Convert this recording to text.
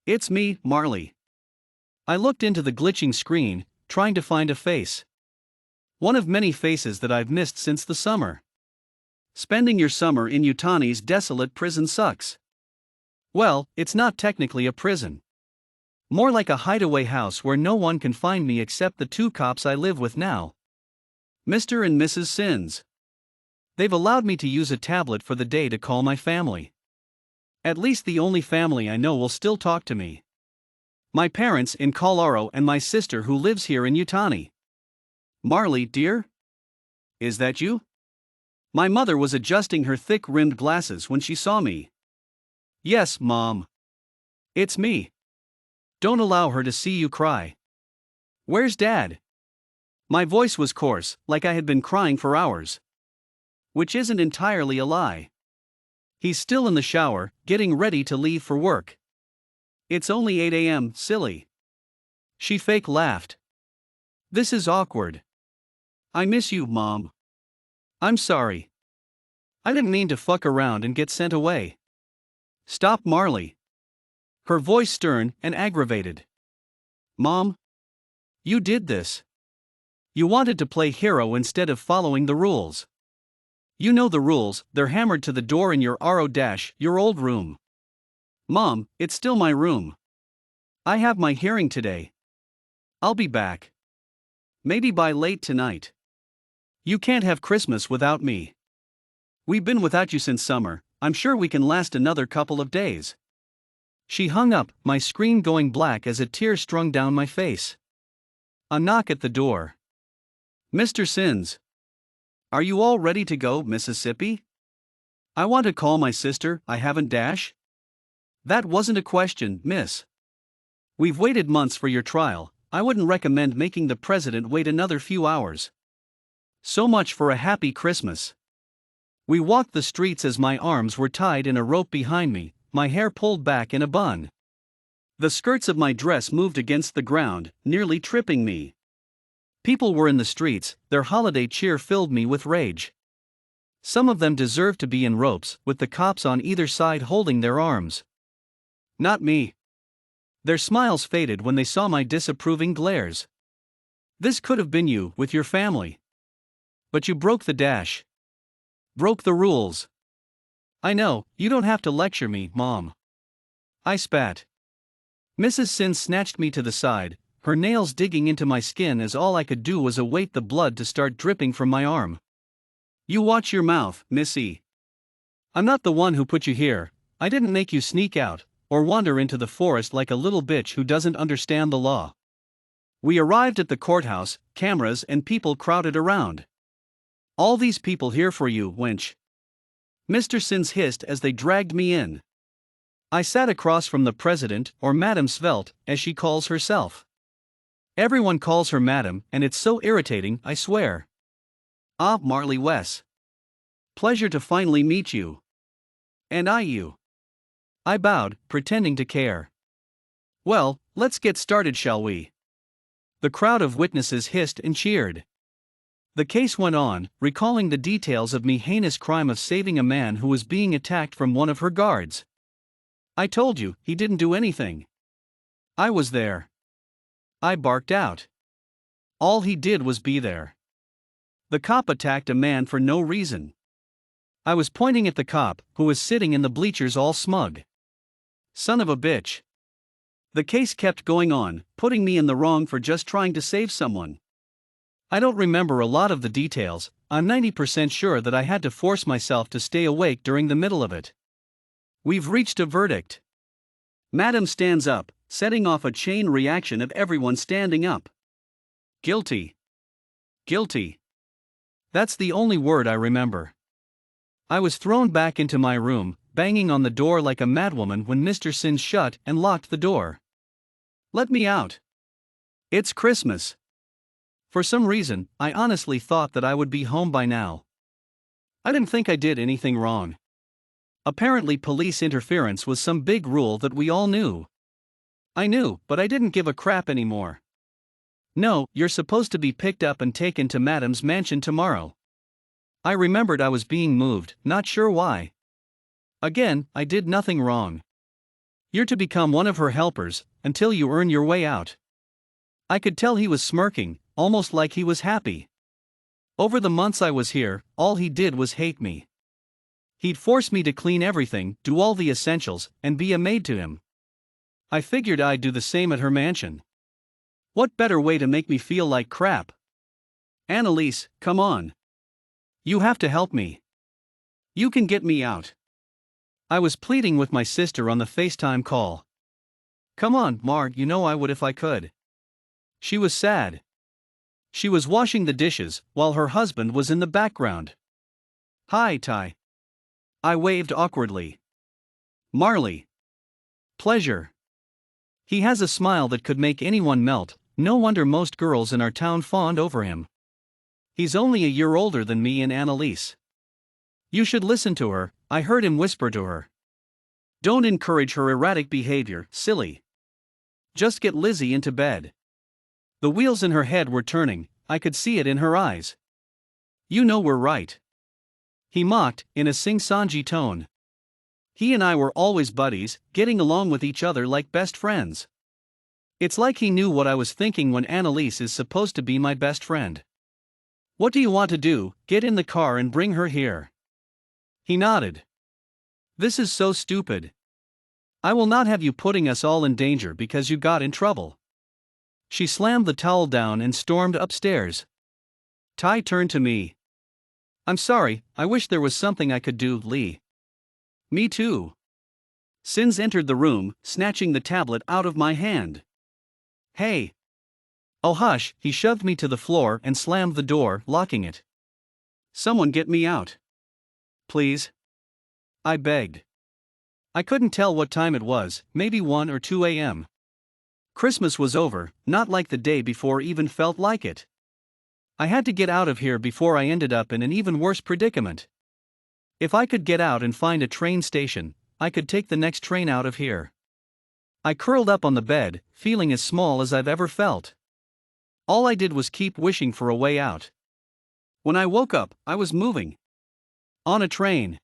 It's me, Marley. I looked into the glitching screen, trying to find a face. One of many faces that I've missed since the summer. Spending your summer in Yutani's desolate prison sucks. Well, it's not technically a prison. More like a hideaway house where no one can find me except the two cops I live with now. Mr. and Mrs. Sins. They've allowed me to use a tablet for the day to call my family. At least the only family I know will still talk to me. My parents in Colorado and my sister who lives here in Yutani. Marley, dear? Is that you? My mother was adjusting her thick-rimmed glasses when she saw me. Yes, Mom. It's me. Don't allow her to see you cry. Where's Dad? My voice was coarse, like I had been crying for hours. Which isn't entirely a lie. He's still in the shower, getting ready to leave for work. It's only 8 a.m., silly. She fake laughed. This is awkward. I miss you, Mom. I'm sorry. I didn't mean to fuck around and get sent away. Stop, Marley. Her voice stern and aggravated. Mom? You did this. You wanted to play hero instead of following the rules. You know the rules, they're hammered to the door in your your old room. Mom, it's still my room. I have my hearing today. I'll be back. Maybe by late tonight. You can't have Christmas without me. We've been without you since summer, I'm sure we can last another couple of days. She hung up, my screen going black as a tear strung down my face. A knock at the door. Mr. Sins. Are you all ready to go, Mississippi? I want to call my sister, I haven't dash? That wasn't a question, miss. We've waited months for your trial, I wouldn't recommend making the president wait another few hours. So much for a happy Christmas. We walked the streets as my arms were tied in a rope behind me, my hair pulled back in a bun. The skirts of my dress moved against the ground, nearly tripping me. People were in the streets, their holiday cheer filled me with rage. Some of them deserved to be in ropes, with the cops on either side holding their arms. Not me. Their smiles faded when they saw my disapproving glares. This could have been you, with your family. But you broke the dash. Broke the rules. I know, you don't have to lecture me, Mom. I spat. Mrs. Sin snatched me to the side, her nails digging into my skin as all I could do was await the blood to start dripping from my arm. You watch your mouth, Missy. I'm not the one who put you here, I didn't make you sneak out, or wander into the forest like a little bitch who doesn't understand the law. We arrived at the courthouse, cameras and people crowded around. All these people here for you, wench. Mr. Sins hissed as they dragged me in. I sat across from the president, or Madame Svelte, as she calls herself. Everyone calls her Madam, and it's so irritating, I swear. Ah, Marley Wess. Pleasure to finally meet you. And you. I bowed, pretending to care. Well, let's get started, shall we? The crowd of witnesses hissed and cheered. The case went on, recalling the details of me heinous crime of saving a man who was being attacked from one of her guards. I told you, he didn't do anything. I was there. I barked out. All he did was be there. The cop attacked a man for no reason. I was pointing at the cop, who was sitting in the bleachers all smug. Son of a bitch. The case kept going on, putting me in the wrong for just trying to save someone. I don't remember a lot of the details, I'm 90% sure that I had to force myself to stay awake during the middle of it. We've reached a verdict. Madam stands up, setting off a chain reaction of everyone standing up. Guilty. Guilty. That's the only word I remember. I was thrown back into my room, banging on the door like a madwoman when Mr. Sins shut and locked the door. Let me out. It's Christmas. For some reason, I honestly thought that I would be home by now. I didn't think I did anything wrong. Apparently police interference was some big rule that we all knew. I knew, but I didn't give a crap anymore. No, you're supposed to be picked up and taken to Madam's mansion tomorrow. I remembered I was being moved, not sure why. Again, I did nothing wrong. You're to become one of her helpers, until you earn your way out. I could tell he was smirking, almost like he was happy. Over the months I was here, all he did was hate me. He'd force me to clean everything, do all the essentials, and be a maid to him. I figured I'd do the same at her mansion. What better way to make me feel like crap? Annalise, come on. You have to help me. You can get me out. I was pleading with my sister on the FaceTime call. Come on, Mar, you know I would if I could. She was sad. She was washing the dishes, while her husband was in the background. Hi, Ty. I waved awkwardly. Marley. Pleasure. He has a smile that could make anyone melt, no wonder most girls in our town fawned over him. He's only a year older than me and Annalise. You should listen to her, I heard him whisper to her. Don't encourage her erratic behavior, silly. Just get Lizzie into bed. The wheels in her head were turning, I could see it in her eyes. You know we're right. He mocked, in a sing-songy tone. He and I were always buddies, getting along with each other like best friends. It's like he knew what I was thinking when Annalise is supposed to be my best friend. What do you want to do? Get in the car and bring her here. He nodded. This is so stupid. I will not have you putting us all in danger because you got in trouble. She slammed the towel down and stormed upstairs. Ty turned to me. I'm sorry, I wish there was something I could do, Lee. Me too. Sins entered the room, snatching the tablet out of my hand. Hey. Oh hush, he shoved me to the floor and slammed the door, locking it. Someone get me out. Please. I begged. I couldn't tell what time it was, maybe 1 or 2 a.m. Christmas was over, not like the day before even felt like it. I had to get out of here before I ended up in an even worse predicament. If I could get out and find a train station, I could take the next train out of here. I curled up on the bed, feeling as small as I've ever felt. All I did was keep wishing for a way out. When I woke up, I was moving. On a train.